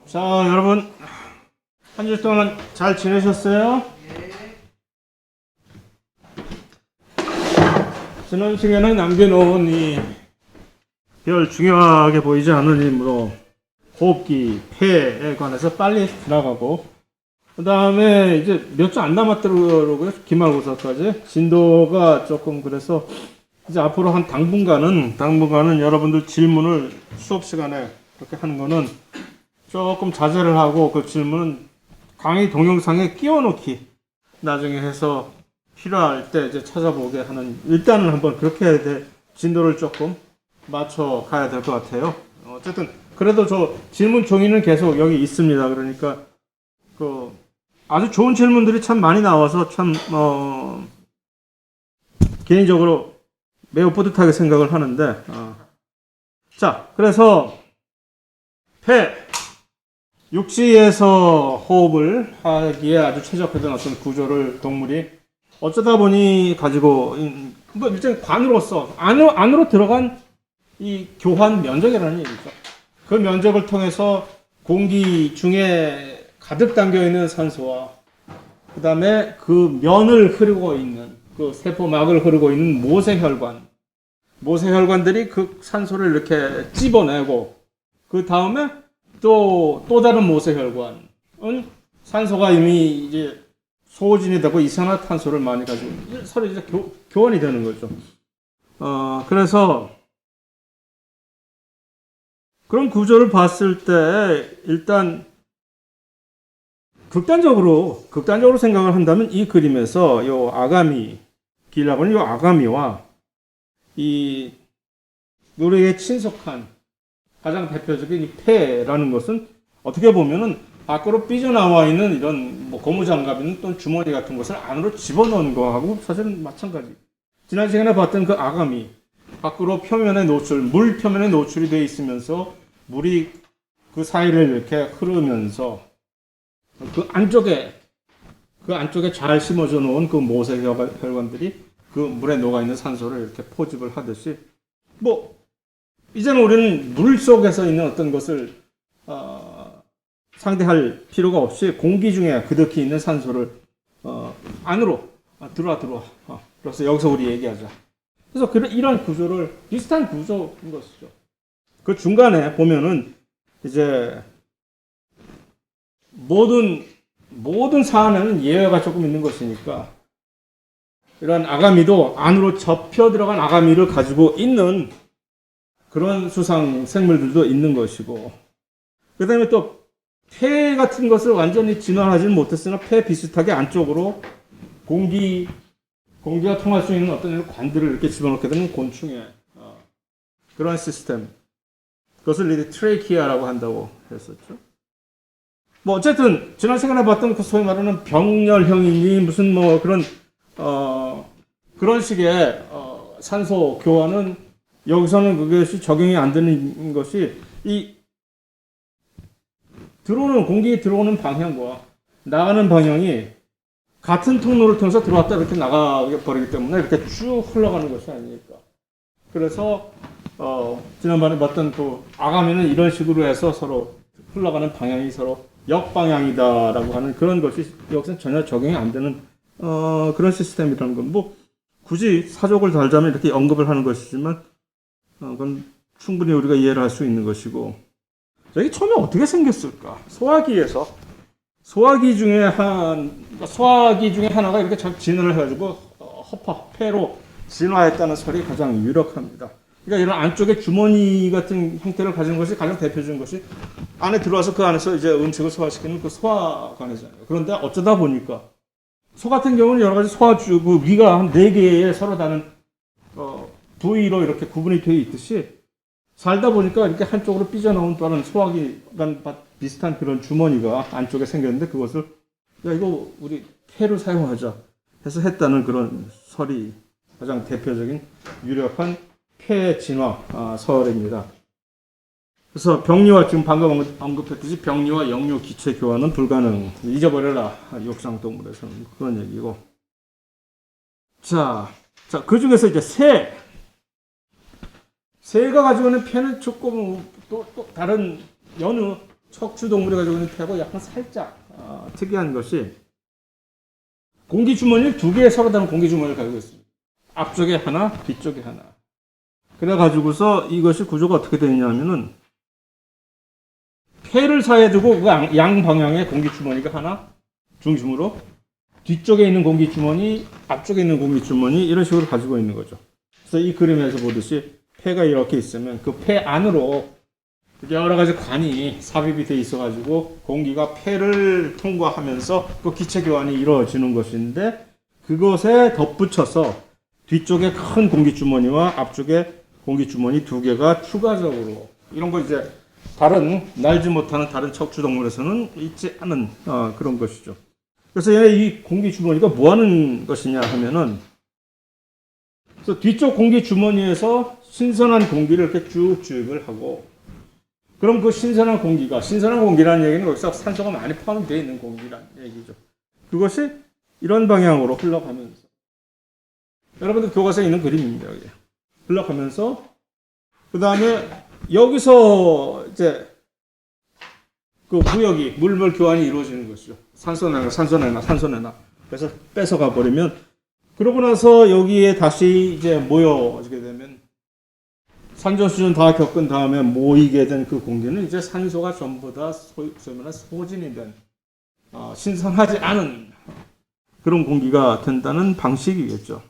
자, 여러분, 한 주 동안 잘 지내셨어요? 지난 시간에 남겨놓은 이 별 중요하게 보이지 않는 이므로 호흡기, 폐에 관해서 빨리 지나가고, 그 다음에 이제 몇 주 안 남았더라고요. 기말고사까지. 진도가 조금 그래서 이제 앞으로 한 당분간은 여러분들 질문을 수업 시간에 그렇게 하는 거는 조금 자제를 하고 그 질문은 강의 동영상에 끼워넣기 나중에 해서 필요할 때 이제 찾아보게 하는 일단은 한번 그렇게 해야 돼. 진도를 조금 맞춰 가야 될 것 같아요. 어쨌든 그래도 저 질문 종이는 계속 여기 있습니다. 그러니까 그 아주 좋은 질문들이 참 많이 나와서 참 개인적으로 매우 뿌듯하게 생각을 하는데 자 그래서 폐 육지에서 호흡을 하기에 아주 최적화된 어떤 구조를 동물이 어쩌다 보니 가지고 뭐 일종의 관으로서 안으로 들어간 이 교환 면적이라는 얘기죠. 그 면적을 통해서 공기 중에 가득 담겨 있는 산소와 그 다음에 그 면을 흐르고 있는 그 세포막을 흐르고 있는 모세혈관들이 그 산소를 이렇게 찝어내고 그 다음에 또 다른 모세혈관은 산소가 이미 이제 소진이 되고 이산화탄소를 많이 가지고 서로 이제 교환이 되는 거죠. 그래서 그런 구조를 봤을 때 일단 극단적으로 생각을 한다면 이 그림에서 요 아가미 기라고 하는 요 아가미와 이 우리에게 친숙한 가장 대표적인 이 폐라는 것은 어떻게 보면은 밖으로 삐져나와 있는 이런 뭐 고무장갑이나 또는 주머니 같은 것을 안으로 집어넣은 거하고 사실은 마찬가지. 지난 시간에 봤던 그 아가미 밖으로 물 표면에 노출이 되어 있으면서 물이 그 사이를 이렇게 흐르면서 그 안쪽에 잘 심어져 놓은 그 모세혈관들이 그 물에 녹아 있는 산소를 이렇게 포집을 하듯이 뭐 이제는 우리는 물 속에서 있는 어떤 것을 상대할 필요가 없이 공기 중에 그득히 있는 산소를 안으로 들어와. 그래서 여기서 우리 얘기하자. 그래서 이런 구조를 비슷한 구조인 것이죠. 그 중간에 보면은 이제 모든 사안에는 예외가 조금 있는 것이니까 이런 아가미도 안으로 접혀 들어간 아가미를 가지고 있는 그런 수상 생물들도 있는 것이고 그 다음에 또 폐 같은 것을 완전히 진화하지는 못했으나 폐 비슷하게 안쪽으로 공기가 통할 수 있는 어떤 관들을 이렇게 집어넣게 되는 곤충의 그런 시스템. 그것을 이제 트레이키아라고 한다고 했었죠. 뭐 어쨌든 지난 시간에 봤던 그 소위 말하는 병렬형이니 무슨 뭐 그런 식의 산소 교환은 여기서는 그것이 적용이 안 되는 것이 이 공기 들어오는 방향과 나가는 방향이 같은 통로를 통해서 들어왔다 이렇게 나가버리기 때문에 이렇게 쭉 흘러가는 것이 아니니까. 그래서 지난번에 봤던 그 아가미는 이런 식으로 해서 서로 흘러가는 방향이 서로 역방향이다라고 하는 그런 것이 여기서 전혀 적용이 안 되는 그런 시스템이라는 건 뭐 굳이 사족을 달자면 이렇게 언급을 하는 것이지만 그건 충분히 우리가 이해를 할 수 있는 것이고 이게 처음에 어떻게 생겼을까? 소화기 중에 하나가 이렇게 잘 진화를 해가지고 폐로 진화했다는 설이 가장 유력합니다. 그러니까 이런 안쪽에 주머니 같은 형태를 가진 것이 가장 대표적인 것이 안에 들어와서 그 안에서 이제 음식을 소화시키는 그 소화관이잖아요. 그런데 어쩌다 보니까 소 같은 경우는 여러 가지 소화주 그 위가 한 4개의 서로 다른 부위로 이렇게 구분이 되어 있듯이 살다 보니까 이렇게 한쪽으로 삐져나온 다른 소화기관 비슷한 그런 주머니가 안쪽에 생겼는데 그것을 야 이거 우리 폐로 사용하자 해서 했다는 그런 설이 가장 대표적인 유력한 폐 진화 설입니다. 그래서 병리와 지금 방금 언급했듯이 병리와 영유 기체 교환은 불가능. 잊어버려라 육상동물에서는 그런 얘기고. 자 그 중에서 이제 새가 가지고 있는 폐는 조금 또 다른 여느 척추 동물이 가지고 있는 폐하고 약간 살짝 특이한 것이 공기 주머니를 두 개의 서로 다른 공기 주머니를 가지고 있습니다. 앞쪽에 하나, 뒤쪽에 하나. 그래 가지고서 이것이 구조가 어떻게 되느냐면은 폐를 사이에 두고 그 양 방향에 공기 주머니가 하나 중심으로 뒤쪽에 있는 공기 주머니, 앞쪽에 있는 공기 주머니 이런 식으로 가지고 있는 거죠. 그래서 이 그림에서 보듯이 폐가 이렇게 있으면 그 폐 안으로 여러 가지 관이 삽입이 돼 있어가지고 공기가 폐를 통과하면서 그 기체 교환이 이루어지는 것인데 그것에 덧붙여서 뒤쪽에 큰 공기 주머니와 앞쪽에 공기 주머니 두 개가 추가적으로 이런 거 이제 다른 날지 못하는 다른 척추 동물에서는 있지 않은 그런 것이죠. 그래서 얘네 이 공기 주머니가 뭐 하는 것이냐 하면은 그래서 뒤쪽 공기 주머니에서 신선한 공기를 이렇게 쭉 주입을 하고 그럼 그 신선한 공기라는 얘기는 여기서 산소가 많이 포함되어 있는 공기라는 얘기죠. 그것이 이런 방향으로 흘러가면서 여러분들 교과서에 있는 그림입니다. 여기. 흘러가면서 그 다음에 여기서 이제 그 무역이 물물 교환이 이루어지는 것이죠. 산소 내나 그래서 뺏어가 버리면 그러고 나서 여기에 다시 이제 모여지게 되면 산전수전 다 겪은 다음에 모이게 된 그 공기는 이제 산소가 전부 다 소진이 된 신선하지 않은 그런 공기가 된다는 방식이겠죠.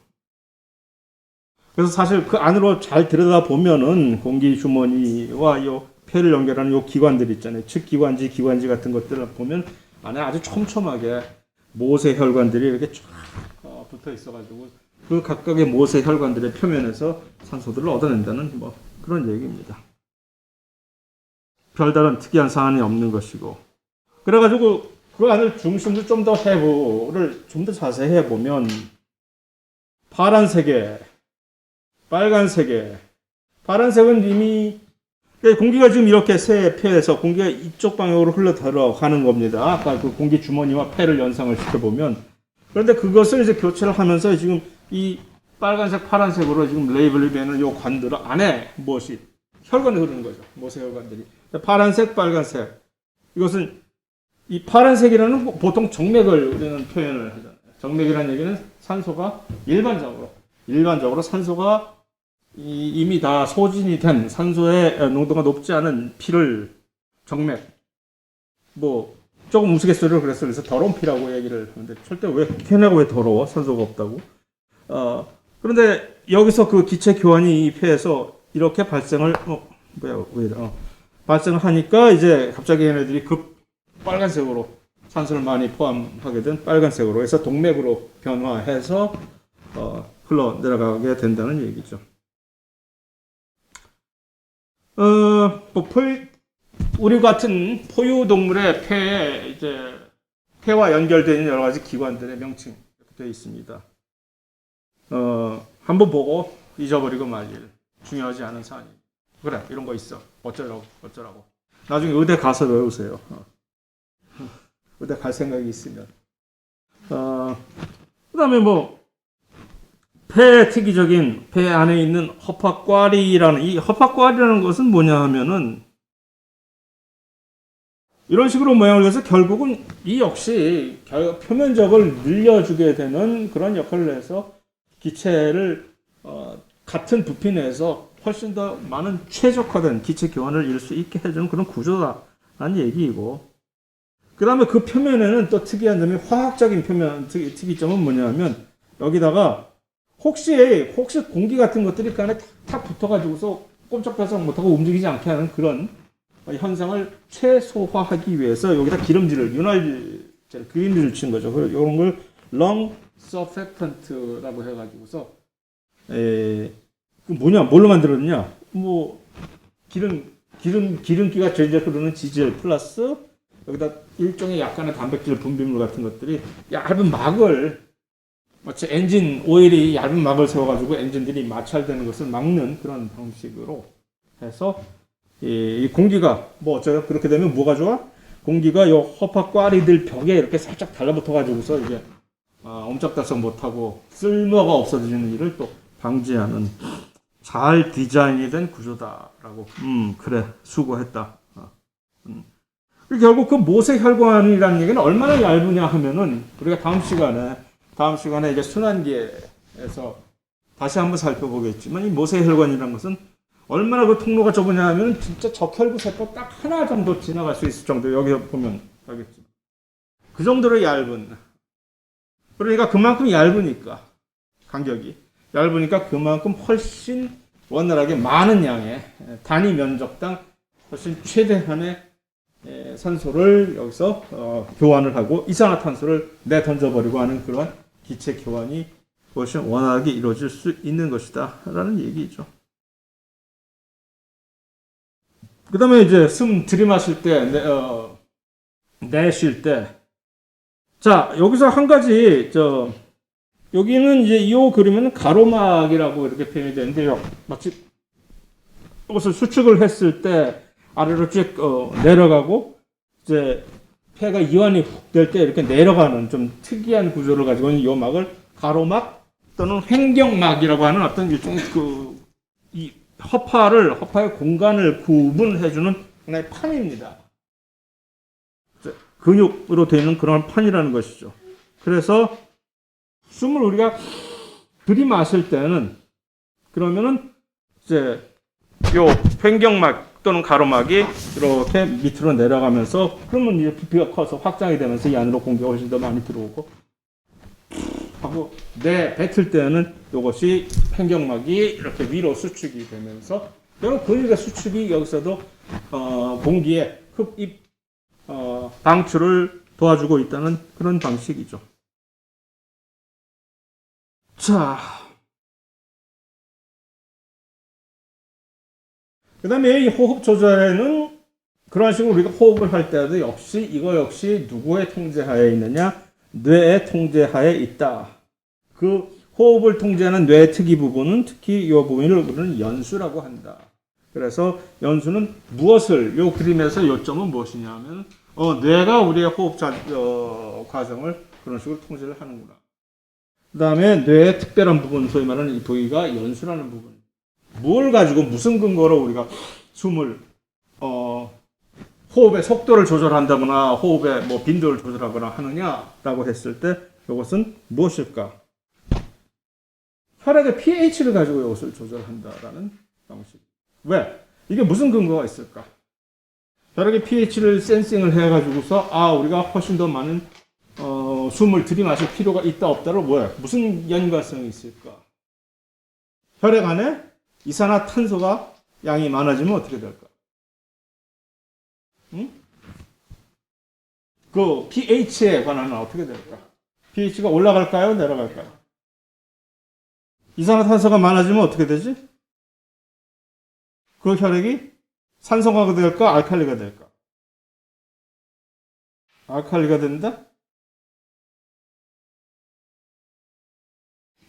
그래서 사실 그 안으로 잘 들여다 보면은 공기 주머니와 요 폐를 연결하는 요 기관들 있잖아요. 측기관지, 기관지 같은 것들을 보면 안에 아주 촘촘하게 모세 혈관들이 이렇게 쫙 붙어 있어가지고 그 각각의 모세 혈관들의 표면에서 산소들을 얻어낸다는 뭐 그런 얘기입니다. 별다른 특이한 사안이 없는 것이고 그래가지고 그 안을 중심도 좀 더 해부를 좀 더 자세히 해보면 파란색에 빨간색에 파란색은 이미 공기가 지금 이렇게 새 폐에서 공기가 이쪽 방향으로 흘러 들어가는 겁니다. 아까 그 공기 주머니와 폐를 연상을 시켜보면 그런데 그것을 이제 교체를 하면서 지금 이 빨간색, 파란색으로 지금 레이블이 되는 이 관들 안에 무엇이 혈관이 흐르는 거죠. 모세 혈관들이. 파란색, 빨간색. 이것은 이 파란색이라는 보통 정맥을 우리는 표현을 하잖아요. 정맥이라는 얘기는 산소가 일반적으로 산소가 이미 다 소진이 된 산소의 농도가 높지 않은 피를 정맥, 뭐 조금 우스갯소리로 그래서 더러운 피라고 얘기를 하는데 절대 왜 걔네가 왜 더러워? 산소가 없다고. 그런데 여기서 그 기체 교환이 이 폐에서 이렇게 발생을 발생을 하니까 이제 갑자기 얘네들이 급 빨간색으로 산소를 많이 포함하게 된 빨간색으로 해서 동맥으로 변화해서 흘러 내려가게 된다는 얘기죠. 우리 같은 포유 동물의 폐에 이제 폐와 연결되어 있는 여러 가지 기관들의 명칭이 되어 있습니다. 한번 보고 잊어버리고 말일. 중요하지 않은 사안이. 그래, 이런 거 있어. 어쩌라고. 나중에 의대 가서 외우세요. 의대 갈 생각이 있으면. 그 다음에 폐의 특이적인 폐 안에 있는 허파과리라는 이 허파과리라는 것은 뭐냐 하면은 이런 식으로 모양을 해서 결국은 이 역시 표면적을 늘려주게 되는 그런 역할을 해서 기체를 같은 부피 내에서 훨씬 더 많은 최적화된 기체 교환을 이룰 수 있게 해주는 그런 구조다라는 얘기이고 그 다음에 그 표면에는 또 특이한 점이 화학적인 특이점은 뭐냐면 여기다가 혹시 공기 같은 것들이 그 안에 탁 붙어가지고서 꼼짝달싹 못하고 움직이지 않게 하는 그런 현상을 최소화하기 위해서 여기다 기름질을 기름질을 친 거죠. 이런 걸 lung surfactant라고 해가지고서 뭘로 만들었냐? 기름기가 절절 흐르는 지질 플러스 여기다 일종의 약간의 단백질 분비물 같은 것들이 얇은 막을 마치 엔진 오일이 얇은 막을 세워가지고 엔진들이 마찰되는 것을 막는 그런 방식으로 해서 이 공기가 어쩌요? 그렇게 되면 뭐가 좋아? 공기가 요 허파과리들 벽에 이렇게 살짝 달라붙어가지고서 이제 옴짝달싹 못하고 쓸모가 없어지는 일을 또 방지하는 잘 디자인이 된 구조다라고. 그래, 수고했다. 결국 그 모세혈관이라는 얘기는 얼마나 얇으냐 하면은 우리가 다음 시간에 이제 순환기에서 다시 한번 살펴보겠지만 이 모세혈관이라는 것은 얼마나 그 통로가 좁으냐 하면 진짜 적혈구 세포 딱 하나 정도 지나갈 수 있을 정도. 여기 보면 알겠지. 그 정도로 얇은. 그러니까 그만큼 얇으니까 간격이 얇으니까 그만큼 훨씬 원활하게 많은 양의 단위 면적당 훨씬 최대한의 산소를 여기서 교환을 하고 이산화탄소를 내던져버리고 하는 그런 기체 교환이 훨씬 원활하게 이루어질 수 있는 것이다 라는 얘기죠. 그 다음에 이제 숨 들이마실 때 내쉴 때 자 여기서 한 가지 여기는 이제 이 그림은 가로막이라고 이렇게 표현이 되는데요. 마치 이것을 수축을 했을 때 아래로 쭉 내려가고 이제 폐가 이완이 훅 될 때 이렇게 내려가는 좀 특이한 구조를 가지고 있는 이 막을 가로막 또는 횡격막이라고 하는 어떤 일종의 이 허파의 공간을 구분해주는 하나의 판입니다. 근육으로 되어 있는 그런 판이라는 것이죠. 그래서 숨을 우리가 들이마실 때는 그러면은 이제 요 횡격막 또는 가로막이 이렇게 밑으로 내려가면서 그러면 이제 부피가 커서 확장이 되면서 이 안으로 공기가 훨씬 더 많이 들어오고 하고 뱉을 때는 이것이 횡격막이 이렇게 위로 수축이 되면서 여러 근육의 수축이 여기서도 공기의 흡입 방출을 도와주고 있다는 그런 방식이죠. 자, 그 다음에 이 호흡 조절에는 그런 식으로 우리가 호흡을 할 때도 이거 역시 누구의 통제하에 있느냐? 뇌의 통제하에 있다. 그 호흡을 통제하는 뇌의 특이 부분은 특히 이 부분을 우리는 연수라고 한다. 그래서 연수는 무엇을, 이 그림에서 요점은 무엇이냐면, 뇌가 우리의 호흡 과정을 그런 식으로 통제를 하는구나. 그 다음에 뇌의 특별한 부분, 소위 말하는 이 부위가 연수라는 부분. 뭘 가지고 무슨 근거로 우리가 숨을, 호흡의 속도를 조절한다거나 호흡의 빈도를 조절하거나 하느냐라고 했을 때 이것은 무엇일까? 혈액의 pH를 가지고 이것을 조절한다라는 방식. 왜? 이게 무슨 근거가 있을까? 혈액의 pH를 센싱을 해가지고서 우리가 훨씬 더 많은 숨을 들이마실 필요가 있다 없다를 무슨 연관성이 있을까? 혈액 안에 이산화탄소가 양이 많아지면 어떻게 될까? 그 pH에 관한은 어떻게 될까? pH가 올라갈까요? 내려갈까요? 이산화탄소가 많아지면 어떻게 되지? 그 혈액이 산성화가 될까? 알칼리가 될까? 알칼리가 된다?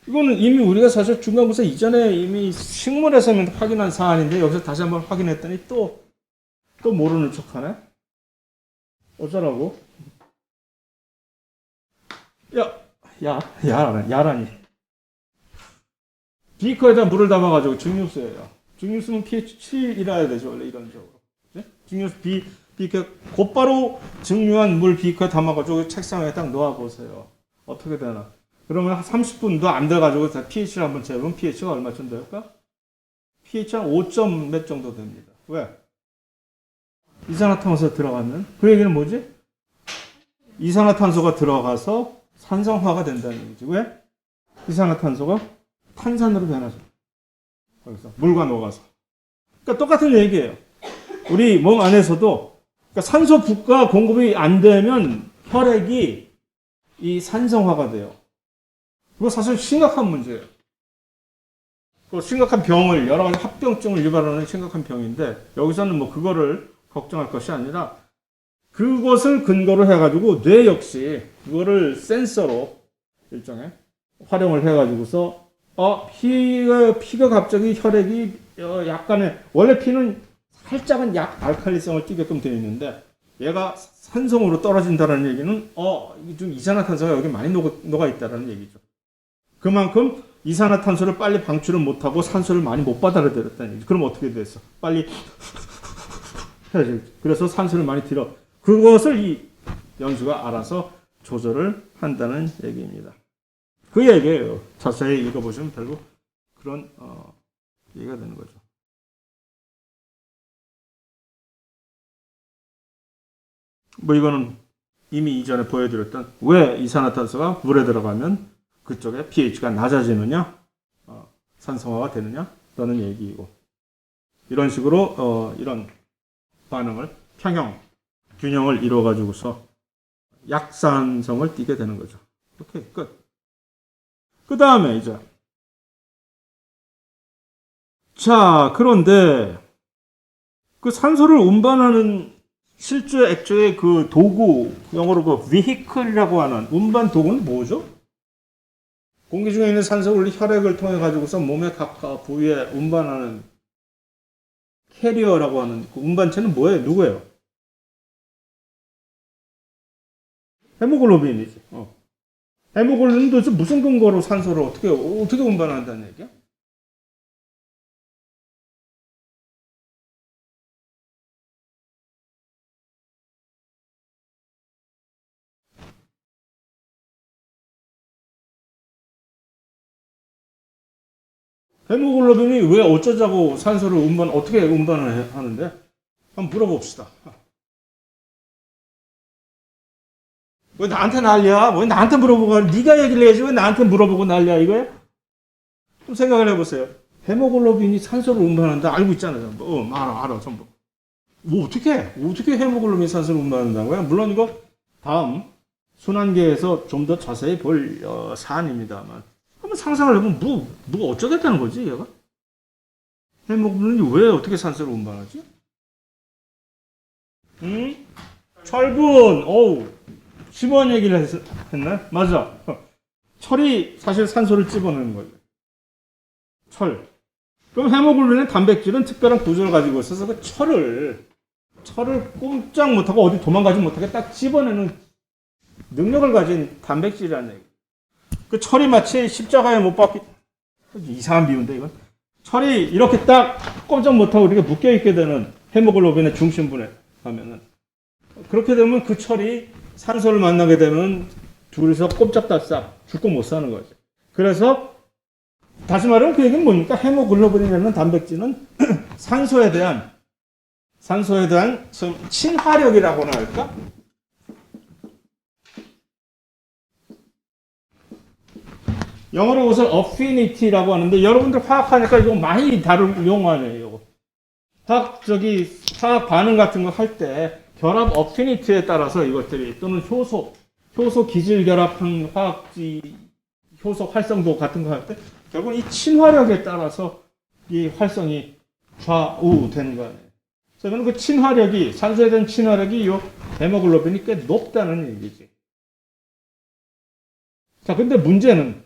이거는 이미 우리가 사실 중간고사 이전에 이미 식물에서 확인한 사안인데 여기서 다시 한번 확인했더니 또 모르는 척하네? 어쩌라고? 야라니. 비커에다 물을 담아가지고 증류수예요. 증류수는 pH 7이라야 되죠, 원래 이론적으로. 네? 증류수 비커 곧바로 증류한 물 비커에 담아가지고 책상에 딱 놓아보세요. 어떻게 되나? 그러면 한 30분도 안 돼가지고 pH를 한번 재보면 pH가 얼마쯤 될까? pH 한 5점 몇 정도 됩니다. 왜? 이산화탄소가 들어가는. 그 얘기는 뭐지? 이산화탄소가 들어가서 산성화가 된다는 얘기지. 왜? 이산화탄소가 탄산으로 변하죠. 거기서 물과 녹아서. 그러니까 똑같은 얘기예요. 우리 몸 안에서도 그러니까 산소 부가 공급이 안 되면 혈액이 이 산성화가 돼요. 그거 사실 심각한 문제예요. 그 심각한 병을 여러 가지 합병증을 유발하는 심각한 병인데 여기서는 그거를 걱정할 것이 아니라 그것을 근거로 해가지고 뇌 역시 그거를 센서로 일종의 활용을 해가지고서 피가 갑자기 혈액이 약간의 원래 피는 살짝은 알칼리성을 띠게끔 되어 있는데 얘가 산성으로 떨어진다는 얘기는 좀 이산화탄소가 여기 많이 녹아 있다는 얘기죠. 그만큼 이산화탄소를 빨리 방출을 못하고 산소를 많이 못 받아들였다는 얘기죠. 그럼 어떻게 됐어? 빨리 해야지. 그래서 산소를 많이 들여. 그것을 이 연수가 알아서 조절을 한다는 얘기입니다. 그 얘기예요. 자세히 읽어보시면 결국 그런 얘기가 되는 거죠. 뭐 이거는 이미 이전에 보여드렸던 왜 이산화탄소가 물에 들어가면 그쪽에 pH가 낮아지느냐, 산성화가 되느냐 라는 얘기이고, 이런 식으로 이런 반응을 평형, 균형을 이루어가지고서 약산성을 띠게 되는 거죠. 오케이, 끝. 그 다음에 이제 자, 그런데 그 산소를 운반하는 실제 액조의 그 도구, 영어로 그 vehicle이라고 하는 운반 도구는 뭐죠? 공기 중에 있는 산소를 혈액을 통해 가지고서 몸의 각 부위에 운반하는 캐리어라고 하는 그 운반체는 뭐예요? 누구예요? 헤모글로빈이지. 헤모글로빈은 도대체 무슨 근거로 산소를 어떻게 운반한다는 얘기야? 헤모글로빈이 왜 어쩌자고 산소를 어떻게 운반을 하는데? 한번 물어봅시다. 왜 나한테 난리야? 왜 나한테 물어보고, 네가 얘기를 해야지 왜 나한테 물어보고 난리야, 이거야? 좀 생각을 해보세요. 헤모글로빈이 산소를 운반한다 알고 있잖아요. 알아, 전부. 뭐 어떻게 헤모글로빈이 산소를 운반한다고요? 물론 이거 다음 순환계에서 좀 더 자세히 볼 사안입니다만, 한번 상상을 해보면 뭐가 어쩌겠다는 거지, 얘가? 헤모글로빈이 왜 어떻게 산소를 운반하지? 응? 철분, 심오한 얘기를 했나? 맞아. 철이 사실 산소를 찝어내는 거죠. 철. 그럼 헤모글로빈의 단백질은 특별한 구조를 가지고 있어서 그 철을 꼼짝 못하고 어디 도망가지 못하게 딱 찝어내는 능력을 가진 단백질이라는 얘기. 그 철이 마치 십자가에 못 박히, 이상한 비유인데, 이건. 철이 이렇게 딱 꼼짝 못하고 이렇게 묶여있게 되는 헤모글로빈의 중심부에 하면은, 그렇게 되면 그 철이 산소를 만나게 되면 둘이서 꼼짝달싹 죽고 못 사는 거죠. 그래서, 다시 말하면 그 얘기는 뭡니까? 헤모글로빈이라는 단백질은 산소에 대한 친화력이라고나 할까? 영어로 그것을 affinity라고 하는데, 여러분들 화학하니까 이거 많이 다룰 용어네요. 화학 반응 같은 거 할 때 결합 affinity에 따라서 이것들이, 또는 효소 기질 결합한 화학지 효소 활성도 같은 거 할 때 결국은 이 친화력에 따라서 이 활성이 좌우되는 거 아니에요. 그러면 그 친화력이, 산소에 대한 친화력이 이 헤모글로빈이 꽤 높다는 얘기지. 자, 근데 문제는,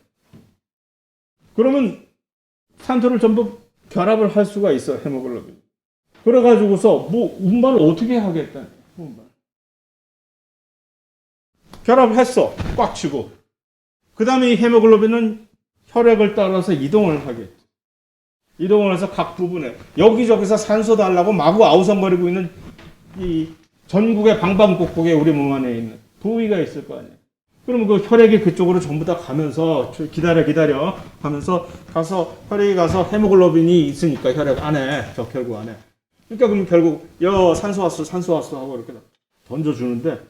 그러면 산소를 전부 결합을 할 수가 있어, 헤모글로빈. 그래가지고서 운반을 어떻게 하겠다는 거야, 운반. 결합을 했어, 꽉 쥐고. 그 다음에 이 헤모글로빈은 혈액을 따라서 이동을 하겠지. 이동을 해서 각 부분에 여기저기서 산소 달라고 마구 아우성거리고 있는 이 전국의 방방곡곡에 우리 몸 안에 있는 부위가 있을 거 아니에요. 그러면 그 혈액이 그쪽으로 전부 다 가면서 기다려 하면서 가서 혈액이 가서 헤모글로빈이 있으니까 혈액 안에, 적혈구 안에. 그러니까 그럼 결국 산소 왔어 하고 이렇게 던져주는데,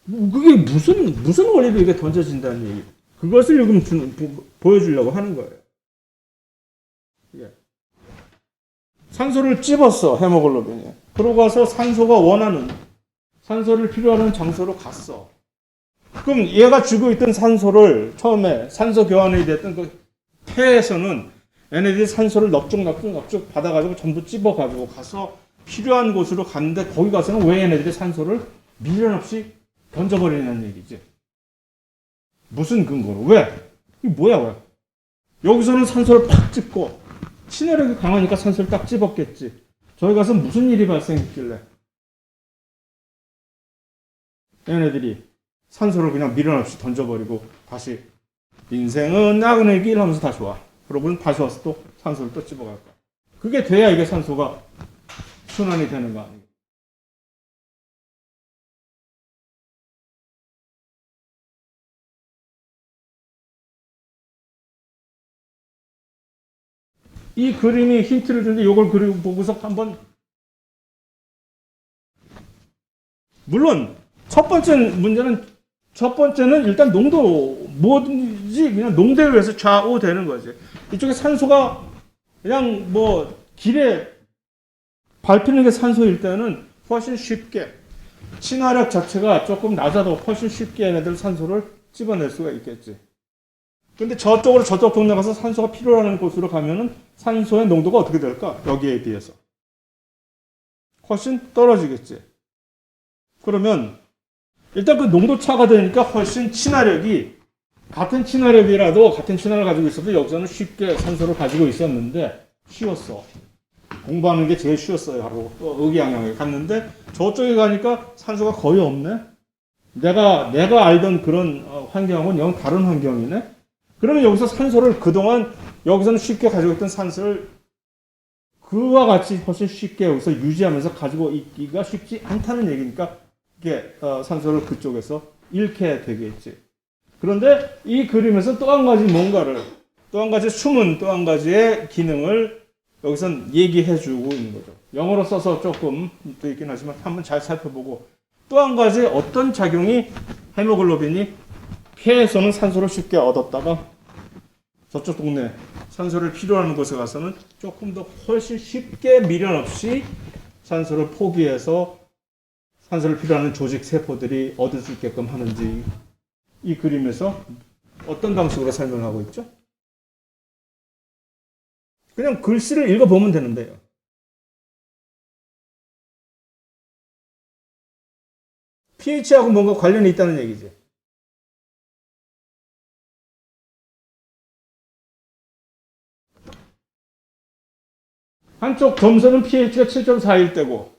그게 무슨 원리로 이게 던져진다는 얘기. 그것을 지금 보여주려고 하는 거예요. 예. 산소를 찝었어, 헤모글로빈이. 그러고 가서 산소를 필요하는 장소로 갔어. 그럼 얘가 쥐고 있던 산소를 처음에 산소 교환이 됐던 그 폐에서는 얘네들이 산소를 넙죽 받아가지고 전부 찝어가지고 가서 필요한 곳으로 갔는데, 거기 가서는 왜 얘네들이 산소를 미련 없이 던져버리냐는 얘기지. 무슨 근거로? 왜? 이게 뭐야, 왜? 여기서는 산소를 팍 찝고, 친화력이 강하니까 산소를 딱 찝었겠지. 저기 가서 무슨 일이 발생했길래 얘네들이 산소를 그냥 미련 없이 던져버리고 다시 인생은 나그네 길 하면서 다시 와. 그러고는 다시 와서 또 산소를 또 집어갈 거야. 그게 돼야 이게 산소가 순환이 되는 거 아니에요. 이 그림이 힌트를 주는데 이걸 그리고 보고서 한번 물론 첫 번째는 일단 농도 뭐든지 그냥 농도에 의해서 좌우되는 거지. 이쪽에 산소가 그냥 뭐 길에 밟히는 게 산소일 때는 훨씬 쉽게 친화력 자체가 조금 낮아도 훨씬 쉽게 얘네들 산소를 집어낼 수가 있겠지. 근데 저쪽 동네 가서 산소가 필요하는 곳으로 가면은 산소의 농도가 어떻게 될까? 여기에 비해서. 훨씬 떨어지겠지. 그러면 일단 그 농도 차가 되니까 훨씬 친화력이 같은 친화력이라도 같은 친화력을 가지고 있어도 여기서는 쉽게 산소를 가지고 있었는데 쉬웠어. 공부하는 게 제일 쉬웠어요. 하루 의기양양하게 갔는데 저쪽에 가니까 산소가 거의 없네. 내가 알던 그런 환경하고는 영 다른 환경이네. 그러면 여기서 산소를 그동안 여기서는 쉽게 가지고 있던 산소를 그와 같이 훨씬 쉽게 여기서 유지하면서 가지고 있기가 쉽지 않다는 얘기니까 이게 산소를 그쪽에서 잃게 되겠지. 그런데 이 그림에서 또 한 가지 또 한 가지 숨은 또 한 가지의 기능을 여기선 얘기해 주고 있는 거죠. 영어로 써서 조금 또 있긴 하지만 한번 잘 살펴보고 또 한 가지 어떤 작용이 헤모글로빈이 폐에서는 산소를 쉽게 얻었다가 저쪽 동네 산소를 필요하는 곳에 가서는 조금 더 훨씬 쉽게 미련 없이 산소를 포기해서 산소를 필요하는 조직 세포들이 얻을 수 있게끔 하는지 이 그림에서 어떤 방식으로 설명하고 있죠? 그냥 글씨를 읽어보면 되는데요. pH하고 뭔가 관련이 있다는 얘기지. 한쪽 점선은 pH가 7.4일 때고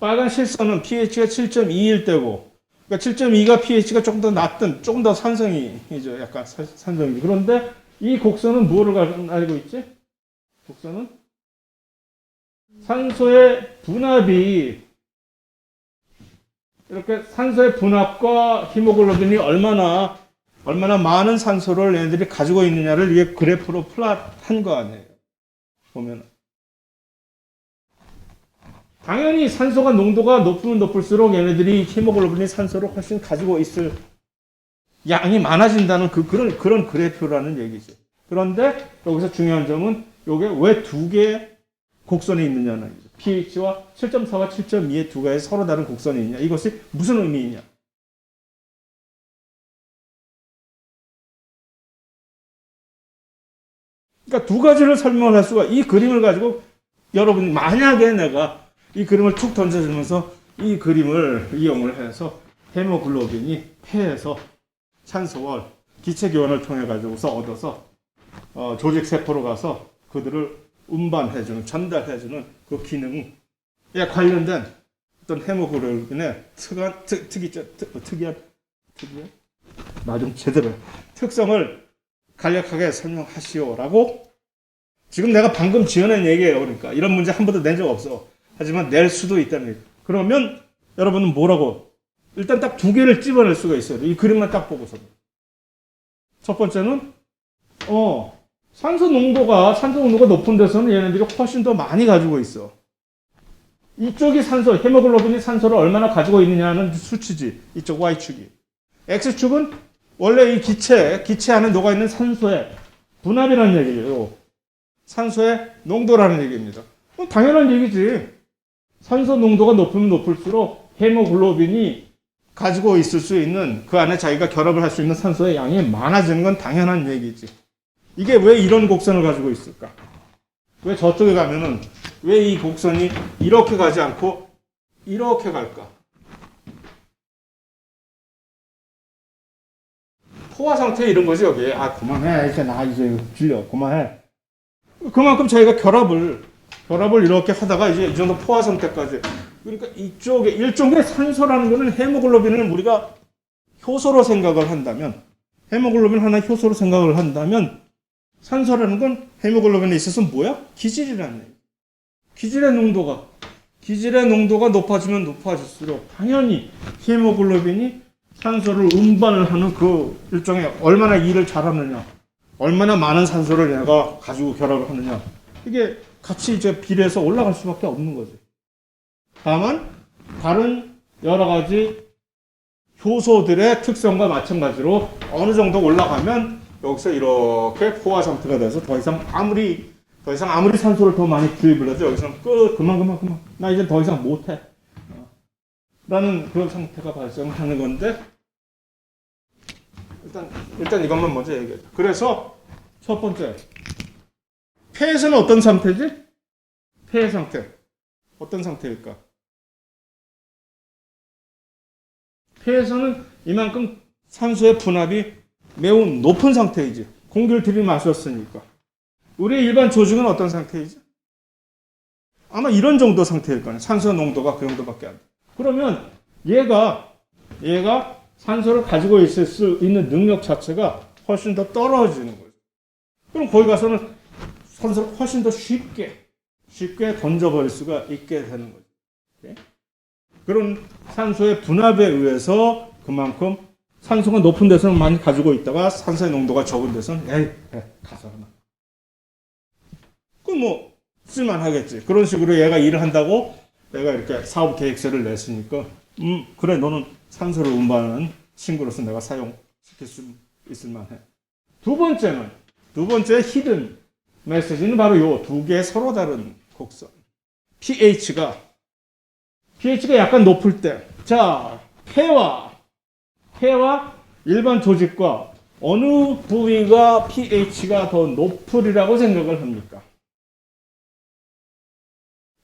빨간 실선은 pH가 7.2일 때고 그러니까 7.2가 pH가 조금 더 낮든 조금 더 산성이죠. 약간 산성이. 그런데 이 곡선은 뭐를 가지고 있지? 곡선은 산소의 분압이 이렇게 산소의 분압과 히모글로빈이 얼마나 많은 산소를 얘네들이 가지고 있느냐를 이게 그래프로 플랫한 거 아니에요. 보면 당연히 산소가 농도가 높으면 높을수록 얘네들이 히모글로빈이 산소를 훨씬 가지고 있을 양이 많아진다는 그런 그래프라는 얘기죠. 그런데 여기서 중요한 점은 이게 왜 두 개의 곡선이 있느냐는 얘기죠. pH와 7.4와 7.2의 두 가지 서로 다른 곡선이 있냐. 이것이 무슨 의미이냐. 그러니까 두 가지를 설명을 할 수가 이 그림을 가지고 여러분 만약에 내가 이 그림을 툭 던져주면서 이 그림을 이용을 해서 헤모글로빈이 폐에서 산소를 기체 교환을 통해 가지고서 얻어서 조직 세포로 가서 그들을 운반해주는 전달해주는 그 기능에 관련된 어떤 헤모글로빈의 특이한 나 좀 제대로 특성을 간략하게 설명하시오라고 지금 내가 방금 지어낸 얘기예요. 그러니까 이런 문제 한 번도 낸 적 없어. 하지만 낼 수도 있다는 얘기. 그러면 여러분은 뭐라고? 일단 딱 두 개를 집어낼 수가 있어요. 이 그림만 딱 보고서. 첫 번째는 산소 농도가 높은 데서는 얘네들이 훨씬 더 많이 가지고 있어. 이쪽이 헤모글로빈이 산소를 얼마나 가지고 있느냐는 수치지. 이쪽 Y축이. X축은 원래 이 기체 안에 녹아있는 산소의 분압이라는 얘기예요. 산소의 농도라는 얘기입니다. 당연한 얘기지. 산소 농도가 높으면 높을수록 헤모글로빈이 가지고 있을 수 있는 그 안에 자기가 결합을 할 수 있는 산소의 양이 많아지는 건 당연한 얘기지. 이게 왜 이런 곡선을 가지고 있을까? 왜 저쪽에 가면은 왜 이 곡선이 이렇게 가지 않고 이렇게 갈까? 포화 상태 이런 거지 여기. 그만해. 이제 나 이제 질려. 그만해. 그만큼 자기가 결합을 이렇게 하다가 이제 이 정도 포화 상태까지. 그러니까 이쪽에 일종의 산소라는 거는 헤모글로빈을 우리가 효소로 생각을 한다면 헤모글로빈 하나 효소로 생각을 한다면 산소라는 건 헤모글로빈에 있어서 뭐야? 기질이라는 얘기. 기질의 농도가 높아지면 높아질수록 당연히 헤모글로빈이 산소를 운반을 하는 그 일종의 얼마나 일을 잘하느냐, 얼마나 많은 산소를 얘가 가지고 결합을 하느냐, 이게 같이 이제 비례해서 올라갈 수밖에 없는 거지. 다만 다른 여러 가지 효소들의 특성과 마찬가지로 어느 정도 올라가면 여기서 이렇게 포화 상태가 돼서 더 이상 아무리 산소를 더 많이 투입을 해도 여기서는 그만. 나 이제 더 이상 못해. 라는 그런 상태가 발생하는 건데, 일단 이것만 먼저 얘기해. 그래서 첫 번째, 폐에서는 어떤 상태지? 폐의 상태. 어떤 상태일까? 폐에서는 이만큼 산소의 분압이 매우 높은 상태이지. 공기를 들이마셨으니까. 우리 일반 조직은 어떤 상태이지? 아마 이런 정도 상태일 거네. 산소 농도가 그 정도밖에 안 돼. 그러면 얘가 산소를 가지고 있을 수 있는 능력 자체가 훨씬 더 떨어지는 거죠. 그럼 거기 가서는 산소를 훨씬 더 쉽게 던져버릴 수가 있게 되는 거죠. 네? 그런 산소의 분압에 의해서 그만큼 산소가 높은 데서는 많이 가지고 있다가 산소의 농도가 적은 데서는 가서 하나. 그럼 뭐 쓸만하겠지. 그런 식으로 얘가 일을 한다고 내가 이렇게 사업 계획서를 냈으니까 그래 너는 산소를 운반하는 친구로서 내가 사용시킬 수 있을 만해. 두 번째 히든 메시지는 바로 요 두 개의 서로 다른 곡선. pH가 약간 높을 때, 자, 폐와 일반 조직과 어느 부위가 pH가 더 높으리라고 생각을 합니까?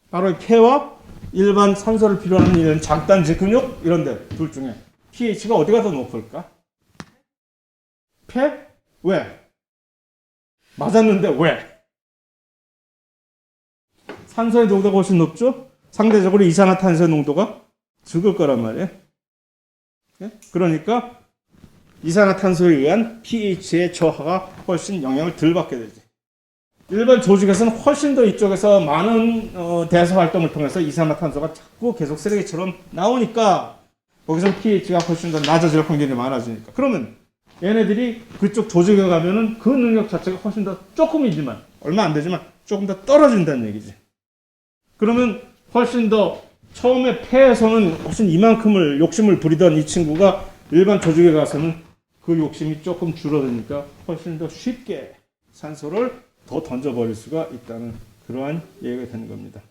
바로 폐와 일반 산소를 필요로 하는 이런 장단지 근육 이런데 둘 중에 pH가 어디가 더 높을까? 폐? 왜? 맞았는데 왜? 산소의 농도가 훨씬 높죠? 상대적으로 이산화탄소의 농도가 적을 거란 말이에요. 그러니까 이산화탄소에 의한 pH의 저하가 훨씬 영향을 덜 받게 되지. 일반 조직에서는 훨씬 더 이쪽에서 많은 대사 활동을 통해서 이산화탄소가 자꾸 계속 쓰레기처럼 나오니까 거기서 pH가 훨씬 더 낮아질 확률이 많아지니까. 그러면 얘네들이 그쪽 조직에 가면은 그 능력 자체가 훨씬 더 조금이지만 얼마 안 되지만 조금 더 떨어진다는 얘기지. 그러면 훨씬 더 처음에 폐에서는 훨씬 이만큼을 욕심을 부리던 이 친구가 일반 조직에 가서는 그 욕심이 조금 줄어드니까 훨씬 더 쉽게 산소를 더 던져버릴 수가 있다는 그러한 얘기가 되는 겁니다.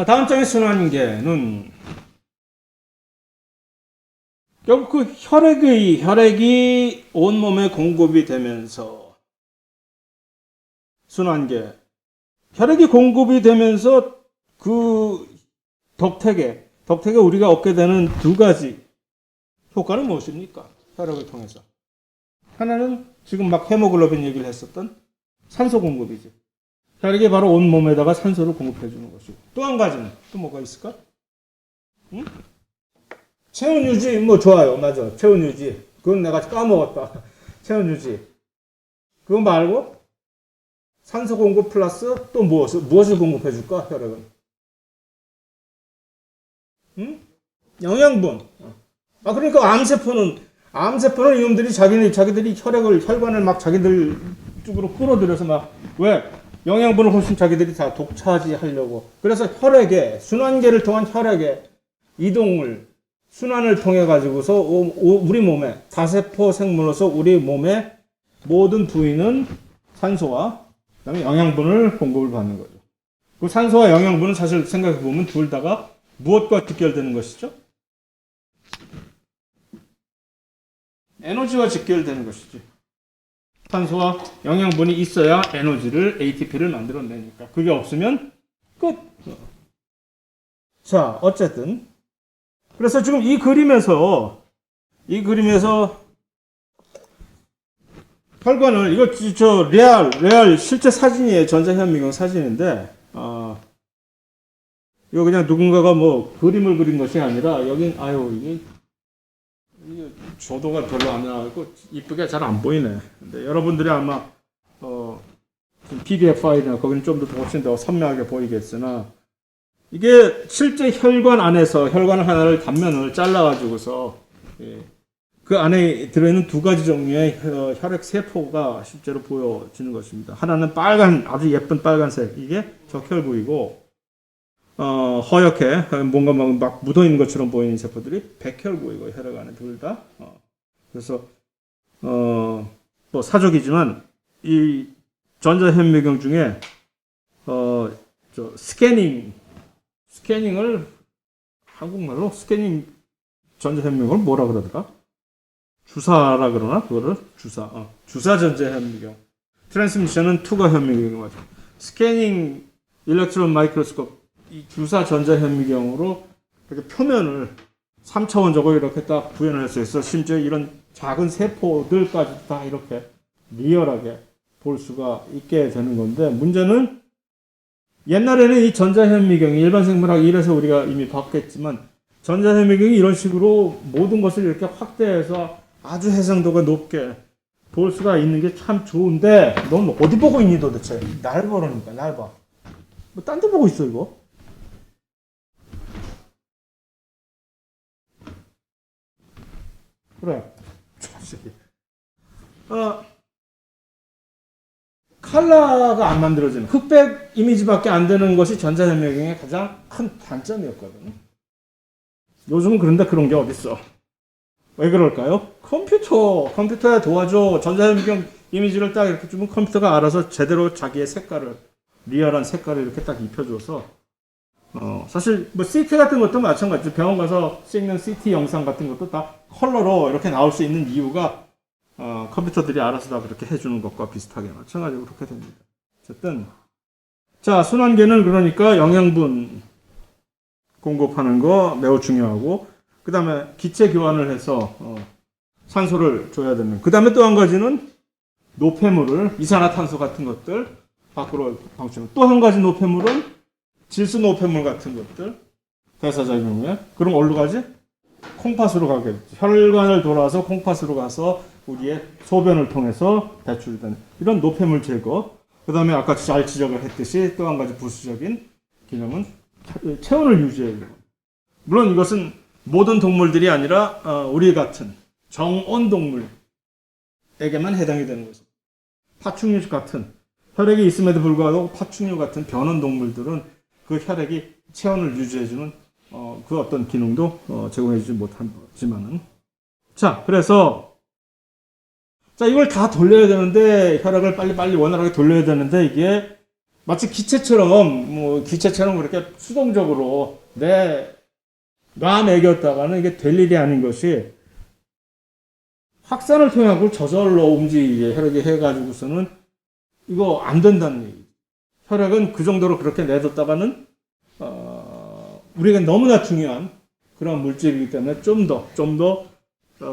다음 장의 순환계는 결국 그 혈액이 온몸에 공급이 되면서 순환계 혈액이 공급이 되면서 그 덕택에 우리가 얻게 되는 두 가지 효과는 무엇입니까? 혈액을 통해서 하나는 지금 막 헤모글로빈 얘기를 했었던 산소 공급이지. 혈액이 바로 온 몸에다가 산소를 공급해 주는 것이고 또 한 가지는 또 뭐가 있을까? 응? 체온 유지 뭐 좋아요. 맞아. 체온 유지. 그건 내가 까먹었다. 체온 유지. 그거 말고 산소 공급 플러스 또 무엇을 공급해 줄까? 혈액은. 응? 영양분. 그러니까 암세포는 이놈들이 자기들이 혈관을 막 자기들 쪽으로 끌어들여서 막 왜? 영양분을 훨씬 자기들이 다 독차지하려고. 그래서 순환계를 통한 혈액의 이동을, 순환을 통해 가지고서 우리 몸에, 다세포 생물로서 우리 몸의 모든 부위는 산소와 그다음에 영양분을 공급을 받는 거죠. 그 산소와 영양분은 사실 생각해 보면 둘 다가 무엇과 직결되는 것이죠? 에너지와 직결되는 것이지. 탄소와 영양분이 있어야 에너지를 ATP를 만들어내니까. 그게 없으면 끝. 자, 어쨌든 그래서 지금 이 그림에서 혈관을 이거 저 레알 실제 사진이에요. 전자현미경 사진인데 이거 그냥 누군가가 뭐 그림을 그린 것이 아니라 여긴 이게 조도가 별로 안 나고 이쁘게 잘 안 보이네. 근데 여러분들이 아마 PDF 파일이나 거기는 좀 더 훨씬 더 선명하게 보이겠으나 이게 실제 혈관 안에서 혈관 하나를 단면을 잘라가지고서 그 안에 들어있는 두 가지 종류의 혈액 세포가 실제로 보여지는 것입니다. 하나는 빨간 아주 예쁜 빨간색 이게 적혈구이고 허옇게 뭔가 막 묻어있는 것처럼 보이는 세포들이 백혈구이고 혈액 안에 둘 다. 그래서 뭐 사족이지만 이 전자현미경 중에 저 스캐닝을 한국말로 스캐닝 전자현미경을 뭐라 그러더라? 주사라 그러나 그거를 주사 전자현미경. 트랜스미션은 투과 현미경이 맞아. 스캐닝 일렉트론 마이크로스코프 이 주사 전자현미경으로 이렇게 표면을 3차원적으로 이렇게 딱 구현을 할 수 있어. 심지어 이런 작은 세포들까지 다 이렇게 리얼하게 볼 수가 있게 되는 건데 문제는 옛날에는 이 전자현미경이 일반 생물학 1에서 우리가 이미 봤겠지만 전자현미경이 이런 식으로 모든 것을 이렇게 확대해서 아주 해상도가 높게 볼 수가 있는 게 참 좋은데 넌 어디 보고 있니 도대체? 날 보라니까 날 봐. 뭐 딴 데 보고 있어 이거? 그래. 컬러가 안 만들어지는 흑백 이미지밖에 안 되는 것이 전자현미경의 가장 큰 단점이었거든요. 요즘은 그런데 그런 게 어딨어. 왜 그럴까요? 컴퓨터에 도와줘. 전자현미경 이미지를 딱 이렇게 주면 컴퓨터가 알아서 제대로 자기의 색깔을 리얼한 색깔을 이렇게 딱 입혀줘서 사실 뭐 CT 같은 것도 마찬가지죠. 병원 가서 찍는 CT 영상 같은 것도 다 컬러로 이렇게 나올 수 있는 이유가 컴퓨터들이 알아서 다 그렇게 해주는 것과 비슷하게 마찬가지로 그렇게 됩니다. 어쨌든 자 순환계는 그러니까 영양분 공급하는 거 매우 중요하고 그 다음에 기체 교환을 해서 산소를 줘야 되는. 그 다음에 또 한 가지는 노폐물을 이산화탄소 같은 것들 밖으로 방출하는. 또 한 가지 노폐물은 질소 노폐물 같은 것들 대사작용 후에 그럼 어디로 가지? 콩팥으로 가겠지. 혈관을 돌아서 콩팥으로 가서 우리의 소변을 통해서 배출되는 이런 노폐물 제거. 그 다음에 아까 잘 지적을 했듯이 또 한 가지 부수적인 기능은 체온을 유지해주는. 물론 이것은 모든 동물들이 아니라 우리 같은 정온 동물에게만 해당이 되는 것입니다. 파충류 같은 혈액이 있음에도 불구하고 파충류 같은 변온 동물들은 그 혈액이 체온을 유지해주는 그 어떤 기능도 제공해주지 못하지만은 자 그래서 자 이걸 다 돌려야 되는데 혈액을 빨리 원활하게 돌려야 되는데 이게 마치 기체처럼 그렇게 수동적으로 놔매겼다가는 이게 될 일이 아닌 것이 확산을 통해 저절로 움직이게 혈액이 해가지고서는 이거 안 된다는 얘기죠. 혈액은 그 정도로 그렇게 내뒀다가는 우리가 너무나 중요한 그런 물질이기 때문에 좀 더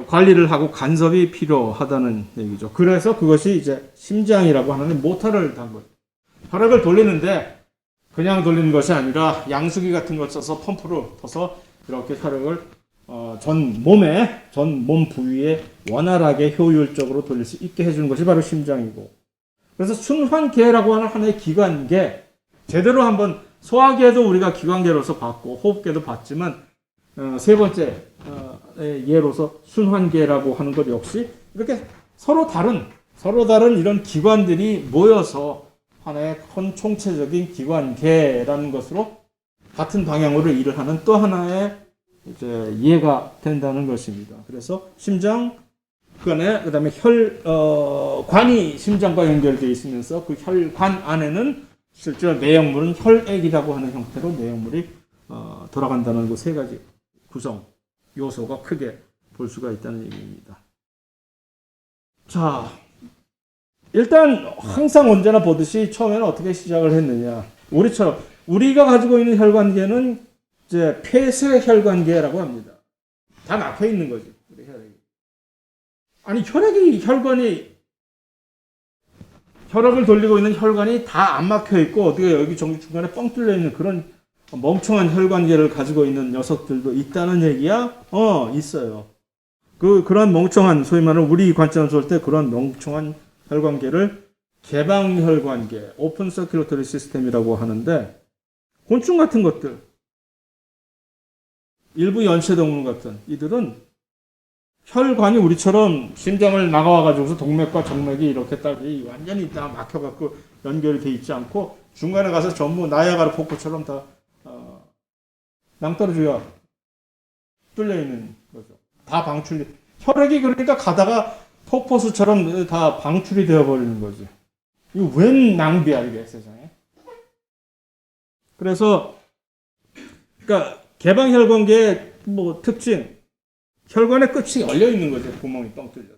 관리를 하고 간섭이 필요하다는 얘기죠. 그래서 그것이 이제 심장이라고 하는 모터를 단 거예요. 혈액을 돌리는데 그냥 돌리는 것이 아니라 양수기 같은 걸 써서 펌프를 터서 이렇게 혈액을 전 몸 부위에 원활하게 효율적으로 돌릴 수 있게 해주는 것이 바로 심장이고 그래서 순환계라고 하는 하나의 기관계 제대로 한번 소화계도 우리가 기관계로서 봤고 호흡계도 봤지만 세 번째 예로서 순환계라고 하는 것 역시 이렇게 서로 다른 이런 기관들이 모여서 하나의 큰 총체적인 기관계라는 것으로 같은 방향으로 일을 하는 또 하나의 이제 이해가 된다는 것입니다. 그래서 심장 그다음에 혈관이 심장과 연결되어 있으면서 그 혈관 안에는 실제로 내용물은 혈액이라고 하는 형태로 내용물이 돌아간다는 그 세 가지 구성 요소가 크게 볼 수가 있다는 얘기입니다. 자, 일단 항상 언제나 보듯이 처음에는 어떻게 시작을 했느냐. 우리처럼 우리가 가지고 있는 혈관계는 이제 폐쇄 혈관계라고 합니다. 다 막혀 있는 거지. 우리 혈액이. 아니 혈액을 돌리고 있는 혈관이 다 안 막혀 있고 어디가 여기 중간에 뻥 뚫려 있는 그런 멍청한 혈관계를 가지고 있는 녀석들도 있다는 얘기야? 있어요. 그런 멍청한, 소위 말하는 우리 관점에서 볼 때 그런 멍청한 혈관계를 개방혈관계, 오픈 서큘러터리 시스템이라고 하는데, 곤충 같은 것들, 일부 연체동물 같은 이들은 혈관이 우리처럼 심장을 나가와가지고서 동맥과 정맥이 이렇게 딱 완전히 다 막혀갖고 연결이 돼 있지 않고 중간에 가서 전부 나야가라 폭포처럼 다 낭떠러지가 뚫려 있는 거죠. 다 방출이 혈액이 그러니까 가다가 폭포수처럼 다 방출이 되어 버리는 거지. 이거 웬 낭비야 이게 세상에. 그래서 그러니까 개방혈관계의 특징, 혈관의 끝이 열려 있는 거죠. 구멍이 뻥 뚫려서.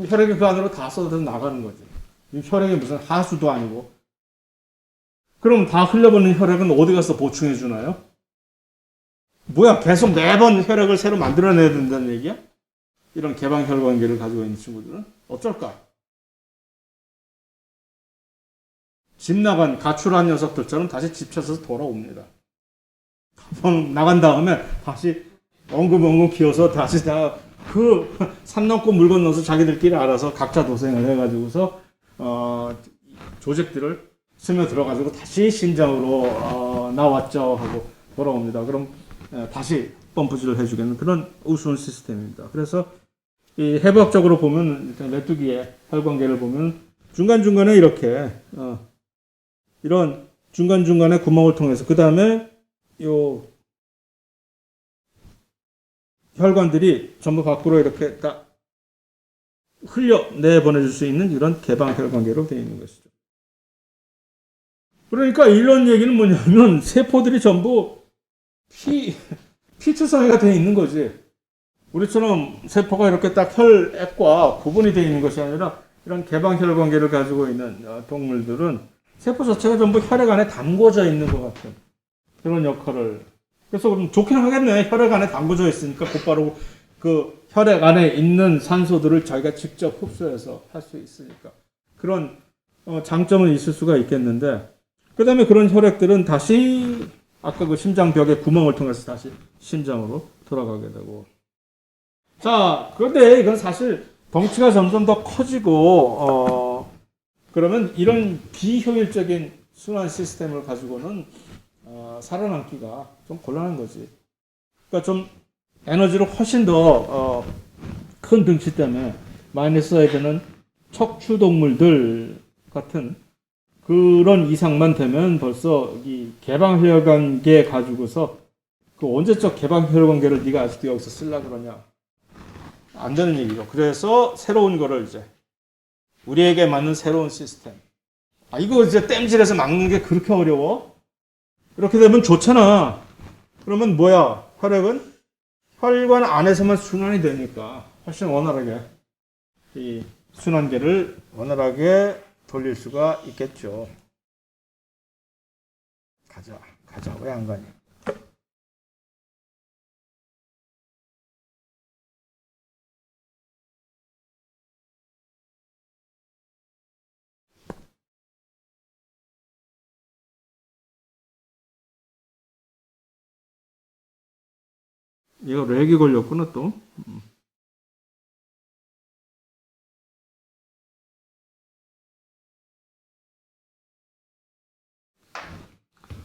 혈액이 그 안으로 다 쏟아져 나가는 거지. 혈액이 무슨 하수도 아니고. 그럼 다 흘려버리는 혈액은 어디 가서 보충해 주나요? 뭐야, 계속 매번 혈액을 새로 만들어내야 된다는 얘기야? 이런 개방혈관계를 가지고 있는 친구들은 어쩔까? 집 나간 가출한 녀석들처럼 다시 집 찾아서 돌아옵니다. 나간 다음에 다시 엉금엉금 기어서 다시 다 산 넘고 물 건너서 자기들끼리 알아서 각자 도생을 해가지고서 조직들을 스며 들어가지고 다시 심장으로 나왔죠 하고 돌아옵니다. 그럼 다시 펌프질을 해주겠는 그런 우스운 시스템입니다. 그래서 이 해부학적으로 보면 메뚜기의 혈관계를 보면 중간중간에 이렇게 이런 중간중간에 구멍을 통해서 그 다음에 요 혈관들이 전부 밖으로 이렇게 딱 흘려 내보내줄 수 있는 이런 개방 혈관계로 되어 있는 것이죠. 그러니까 이런 얘기는 뭐냐면 세포들이 전부 피투성이가 되어 있는 거지. 우리처럼 세포가 이렇게 딱 혈액과 구분이 되어 있는 것이 아니라 이런 개방 혈관계를 가지고 있는 동물들은 세포 자체가 전부 혈액 안에 담궈져 있는 것 같은 그런 역할을. 그래서 그럼 좋긴 하겠네. 혈액 안에 담궈져 있으니까 곧바로 그 혈액 안에 있는 산소들을 자기가 직접 흡수해서 할 수 있으니까. 그런 장점은 있을 수가 있겠는데, 그 다음에 그런 혈액들은 다시 아까 그 심장벽의 구멍을 통해서 다시 심장으로 돌아가게 되고. 자, 그런데 이건 사실 덩치가 점점 더 커지고, 그러면 이런 비효율적인 순환 시스템을 가지고는 살아남기가 좀 곤란한 거지. 그러니까 좀 에너지를 훨씬 더 큰 덩치 때문에 많이 써야 되는 척추동물들 같은 그런 이상만 되면 벌써 이 개방혈관계 가지고서 그 언제적 개방혈관계를 네가 아직도 여기서 쓰려고 그러냐. 안 되는 얘기죠. 그래서 새로운 거를 이제 우리에게 맞는 새로운 시스템. 이거 이제 땜질해서 막는 게 그렇게 어려워? 이렇게 되면 좋잖아. 그러면 뭐야? 혈액은 혈관 안에서만 순환이 되니까 훨씬 원활하게 이 순환계를 원활하게 돌릴 수가 있겠죠. 가자. 왜 안 가냐? 이거 렉이 걸렸구나 또.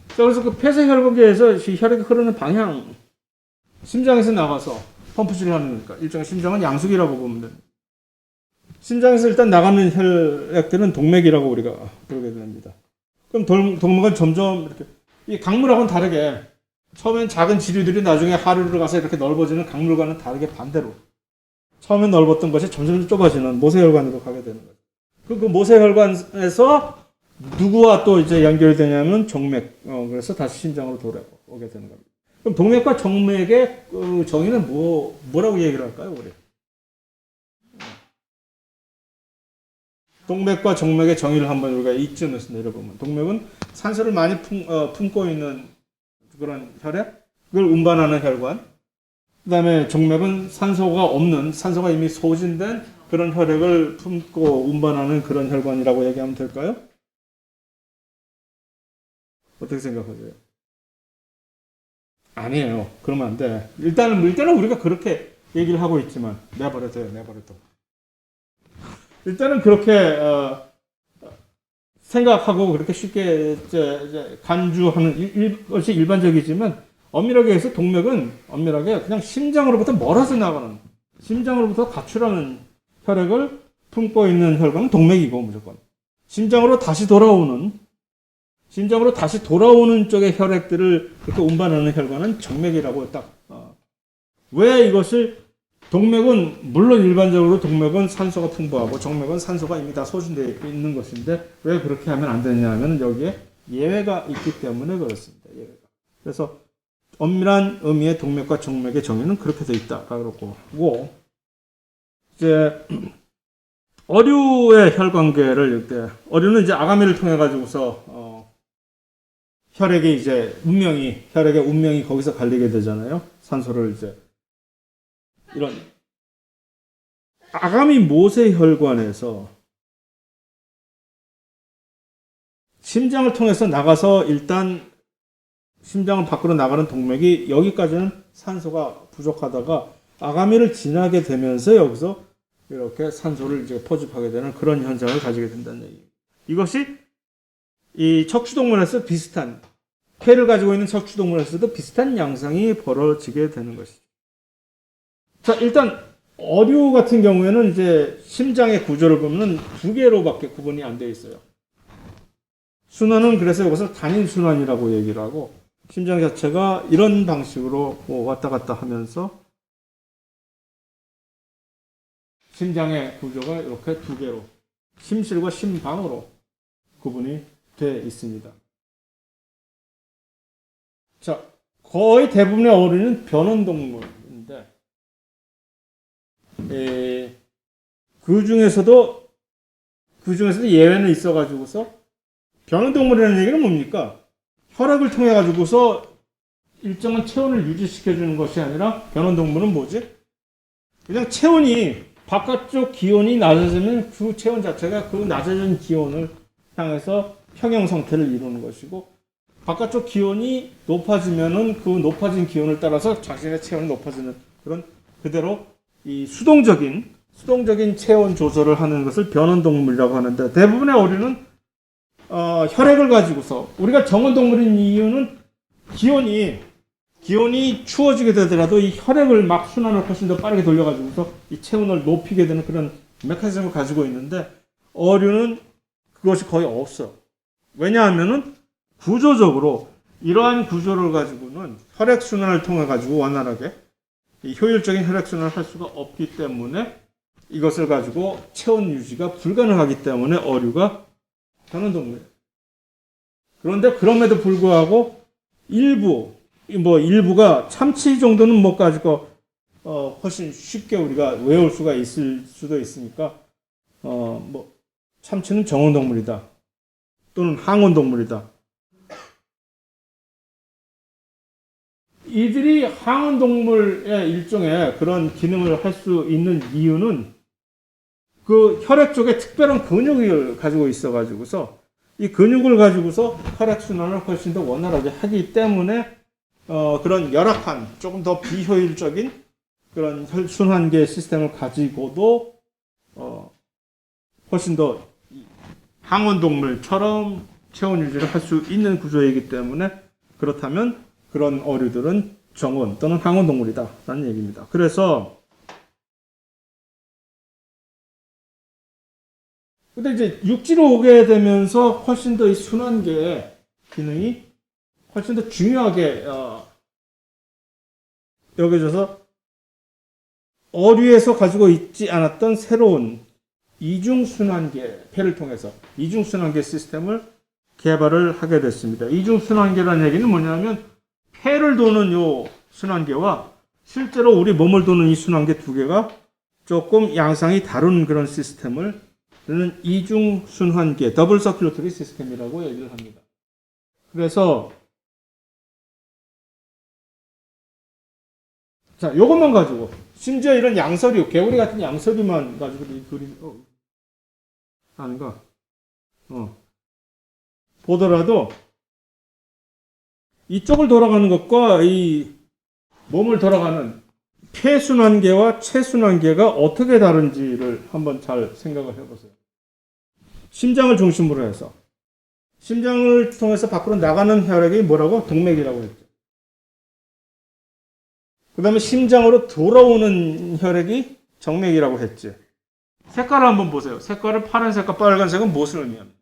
자, 그래서 그 폐쇄혈관계에서 혈액이 흐르는 방향, 심장에서 나가서 펌프질을 하는 거니까 일종의 심장은 양수기라고 보면 됩니다. 심장에서 일단 나가는 혈액들은 동맥이라고 우리가 부르게 됩니다. 그럼 동맥은 점점 이렇게 이 강물하고는 다르게 처음엔 작은 지류들이 나중에 하류로 가서 이렇게 넓어지는 강물과는 다르게 반대로 처음엔 넓었던 것이 점점 좁아지는 모세혈관으로 가게 되는 거죠. 그 모세혈관에서 누구와 또 이제 연결이 되냐면 정맥, 그래서 다시 심장으로 돌아오게 되는 겁니다. 그럼 동맥과 정맥의 정의는 뭐라고 얘기를 할까요, 우리? 동맥과 정맥의 정의를 한번 우리가 이쯤에서 내려보면 동맥은 산소를 많이 품고 있는 그런 혈액, 그걸 운반하는 혈관. 그 다음에 정맥은 산소가 없는, 산소가 이미 소진된 그런 혈액을 품고 운반하는 그런 혈관이라고 얘기하면 될까요? 어떻게 생각하세요? 아니에요. 그러면 안 돼. 일단은 우리가 그렇게 얘기를 하고 있지만, 내버려둬요, 내버려둬. 일단은 그렇게, 생각하고 그렇게 쉽게 간주하는 것이 일반적이지만, 엄밀하게 해서 동맥은 엄밀하게 그냥 심장으로부터 멀어져 나가는, 심장으로부터 가출하는 혈액을 품고 있는 혈관은 동맥이고 무조건. 심장으로 다시 돌아오는 쪽의 혈액들을 이렇게 운반하는 혈관은 정맥이라고 딱. 왜 이것을 동맥은 물론 일반적으로 동맥은 산소가 풍부하고 정맥은 산소가 이미 다 소진되어 있는 것인데 왜 그렇게 하면 안 되냐면 여기에 예외가 있기 때문에 그렇습니다. 예외가. 그래서 엄밀한 의미의 동맥과 정맥의 정의는 그렇게 되어 있다라고 하고 이제 어류의 혈관계를 이렇게 어류는 이제 아가미를 통해 가지고서 혈액의 운명이 거기서 갈리게 되잖아요. 산소를 이제 이런 아가미 모세 혈관에서 심장을 통해서 나가서 일단 심장을 밖으로 나가는 동맥이 여기까지는 산소가 부족하다가 아가미를 지나게 되면서 여기서 이렇게 산소를 이제 포집하게 되는 그런 현상을 가지게 된다는 얘기예요. 이것이 이 척추동물에서 비슷한 폐를 가지고 있는 척추동물에서도 비슷한 양상이 벌어지게 되는 것이죠. 자, 일단 어류 같은 경우에는 이제 심장의 구조를 보면 두 개로밖에 구분이 안 되어 있어요. 순환은 그래서 이것을 단일 순환이라고 얘기를 하고 심장 자체가 이런 방식으로 왔다 갔다 하면서 심장의 구조가 이렇게 두 개로 심실과 심방으로 구분이 되어 있습니다. 자, 거의 대부분의 어류는 변온동물인데 그 중에서도 예외는 있어가지고서 변온동물이라는 얘기는 뭡니까? 혈액을 통해 가지고서 일정한 체온을 유지시켜주는 것이 아니라 변온동물은 뭐지? 그냥 체온이 바깥쪽 기온이 낮아지면 그 체온 자체가 그 낮아진 기온을 향해서 평형 상태를 이루는 것이고 바깥쪽 기온이 높아지면은 그 높아진 기온을 따라서 자신의 체온이 높아지는 그런 그대로 이 수동적인 체온 조절을 하는 것을 변온동물이라고 하는데 대부분의 어류는 혈액을 가지고서 우리가 정온동물인 이유는 기온이 추워지게 되더라도 이 혈액을 막 순환을 훨씬 더 빠르게 돌려가지고서 이 체온을 높이게 되는 그런 메커니즘을 가지고 있는데 어류는 그것이 거의 없어. 왜냐하면은 구조적으로 이러한 구조를 가지고는 혈액 순환을 통해 가지고 원활하게 이 효율적인 혈액 순환을 할 수가 없기 때문에 이것을 가지고 체온 유지가 불가능하기 때문에 어류가 변온동물이에요. 그런데 그럼에도 불구하고 일부가 참치 정도는 뭐 가지고 훨씬 쉽게 우리가 외울 수가 있을 수도 있으니까 참치는 정온동물이다 또는 항온동물이다. 이들이 항온동물의 일종의 그런 기능을 할 수 있는 이유는 그 혈액 쪽에 특별한 근육을 가지고 있어가지고서 이 근육을 가지고서 혈액 순환을 훨씬 더 원활하게 하기 때문에 그런 열악한 조금 더 비효율적인 그런 혈순환계 시스템을 가지고도 훨씬 더 항온동물처럼 체온 유지를 할 수 있는 구조이기 때문에 그렇다면 그런 어류들은 정온 또는 항온동물이다라는 얘기입니다. 그래서 근데 이제 육지로 오게 되면서 훨씬 더 이 순환계의 기능이 훨씬 더 중요하게 여겨져서 어류에서 가지고 있지 않았던 새로운 이중순환계, 폐를 통해서 이중순환계 시스템을 개발을 하게 됐습니다. 이중순환계라는 얘기는 뭐냐면 폐를 도는 요 순환계와 실제로 우리 몸을 도는 이 순환계 두 개가 조금 양상이 다른 그런 시스템을 는 이중순환계, 더블 서큘러터리 시스템이라고 얘기를 합니다. 그래서 자, 요것만 가지고 심지어 이런 양서류, 개구리 같은 양서류만 가지고 이 그림 아닌가? 보더라도 이쪽을 돌아가는 것과 이 몸을 돌아가는 폐순환계와 체순환계가 어떻게 다른지를 한번 잘 생각을 해보세요. 심장을 중심으로 해서 심장을 통해서 밖으로 나가는 혈액이 뭐라고? 동맥이라고 했죠. 그 다음에 심장으로 돌아오는 혈액이 정맥이라고 했지. 색깔을 한번 보세요. 색깔을 파란색과 빨간색은 무엇을 의미합니까?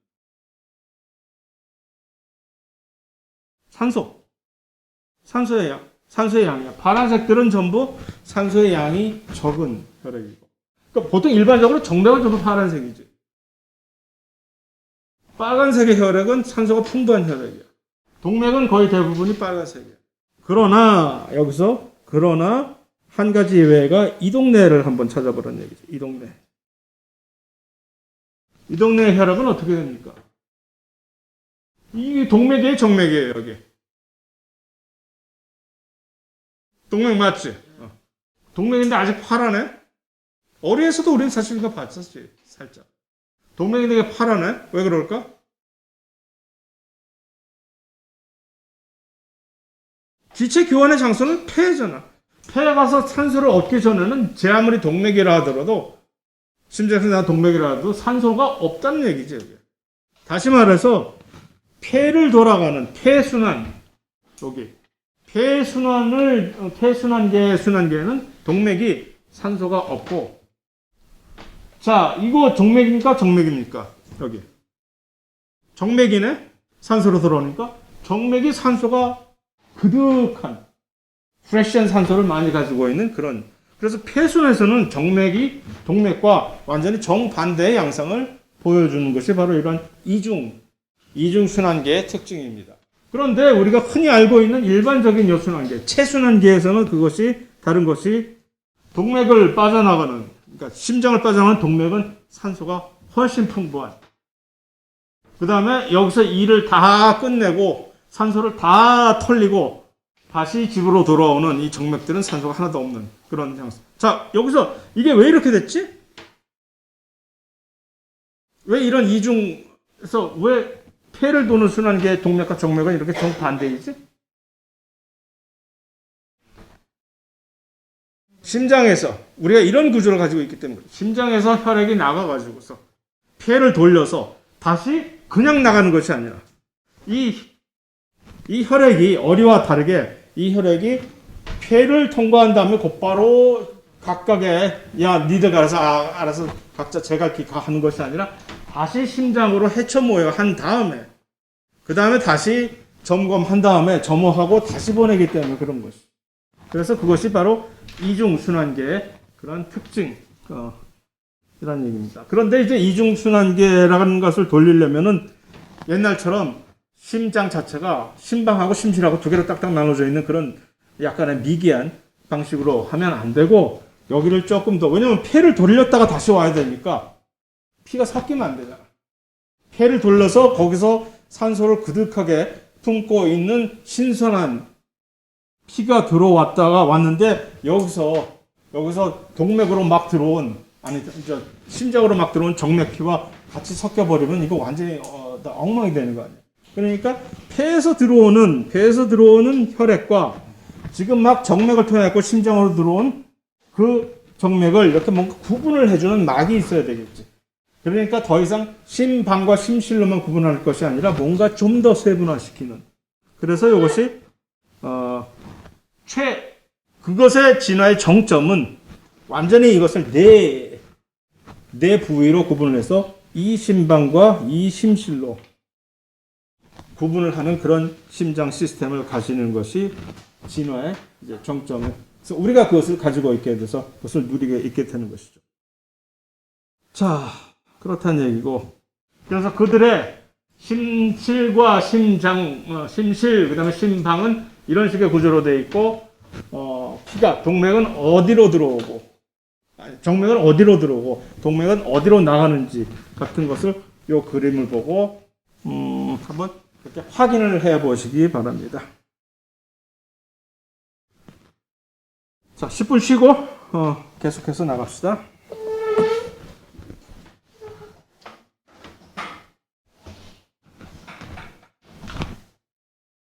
산소의 양이야. 파란색들은 전부 산소의 양이 적은 혈액이고. 그러니까 보통 일반적으로 정맥은 전부 파란색이지. 빨간색의 혈액은 산소가 풍부한 혈액이야. 동맥은 거의 대부분이 빨간색이야. 그러나 한 가지 예외가 이동내를 한번 찾아보라는 얘기죠. 이동내의 혈액은 어떻게 됩니까? 이게 동맥이에요, 정맥이에요, 여기. 동맥 맞지? 동맥인데 아직 파라네? 어리에서도 우리는 사실 이거 봤었지, 살짝. 동맥인데 이게 파라네? 왜 그럴까? 기체 교환의 장소는 폐잖아. 폐에 가서 산소를 얻기 전에는 제 아무리 동맥이라 하더라도, 심장에서 동맥이라 하더라도 산소가 없다는 얘기죠, 여기. 다시 말해서, 폐를 돌아가는 폐순환, 여기. 폐순환계에는 동맥이 산소가 없고, 자, 이거 정맥입니까? 정맥입니까? 여기. 정맥이네? 산소로 들어오니까. 정맥이 산소가 그득한, 프레시한 산소를 많이 가지고 있는 그런. 그래서 폐순에서는 정맥이 동맥과 완전히 정반대의 양상을 보여주는 것이 바로 이런 이중순환계의 특징입니다. 그런데 우리가 흔히 알고 있는 일반적인 여순환계, 체순환계에서는 그것이 다른 것이 동맥을 빠져나가는, 그러니까 심장을 빠져나가는 동맥은 산소가 훨씬 풍부한. 그 다음에 여기서 일을 다 끝내고 산소를 다 털리고 다시 집으로 돌아오는 이 정맥들은 산소가 하나도 없는 그런 양상. 자, 여기서 이게 왜 이렇게 됐지? 왜 이런 이중에서 왜 폐를 도는 순환계의 동맥과 정맥은 이렇게 정반대이지? 심장에서 우리가 이런 구조를 가지고 있기 때문에 심장에서 혈액이 나가가지고서 폐를 돌려서 다시 그냥 나가는 것이 아니라 이 혈액이 어리와 다르게 이 혈액이 폐를 통과한 다음에 곧바로 각각의 니들 알아서 각자 제갈 길 하는 것이 아니라 다시 심장으로 헤쳐 모여한 다음에 그 다음에 다시 점검한 다음에 점호하고 다시 보내기 때문에 그런 것이. 그래서 그것이 바로 이중순환계의 그런 특징 이란 얘기입니다. 그런데 이제 이중순환계라는 것을 돌리려면은 옛날처럼 심장 자체가 심방하고 심실하고 두 개로 딱딱 나눠져 있는 그런 약간의 미개한 방식으로 하면 안 되고 여기를 조금 더, 왜냐면 폐를 돌렸다가 다시 와야 되니까 피가 섞이면 안 되잖아. 폐를 돌려서 거기서 산소를 그득하게 품고 있는 신선한 피가 들어왔다가 왔는데 여기서 동맥으로 막 들어온, 심장으로 막 들어온 정맥피와 같이 섞여버리면 이거 완전히 엉망이 되는 거 아니에요. 그러니까 폐에서 들어오는 혈액과 지금 막 정맥을 통해 심장으로 들어온 그 정맥을 이렇게 뭔가 구분을 해주는 막이 있어야 되겠지. 그러니까 더 이상 심방과 심실로만 구분할 것이 아니라 뭔가 좀 더 세분화시키는. 그래서 이것이 그것의 진화의 정점은 완전히 이것을 네 부위로 구분을 해서 이 심방과 이 심실로 구분을 하는 그런 심장 시스템을 가지는 것이 진화의 이제 정점에. 그래서 우리가 그것을 가지고 있게 돼서 그것을 누리게 있게 되는 것이죠. 자, 그렇다는 얘기고. 그래서 그들의 심실과 심실, 그 다음에 심방은 이런 식의 구조로 되어 있고, 피가, 동맥은 어디로 들어오고, 정맥은 어디로 들어오고 동맥은 어디로 나가는지 같은 것을 이 그림을 보고 한번 이렇게 확인을 해 보시기 바랍니다. 자, 10분 쉬고 계속해서 나갑시다.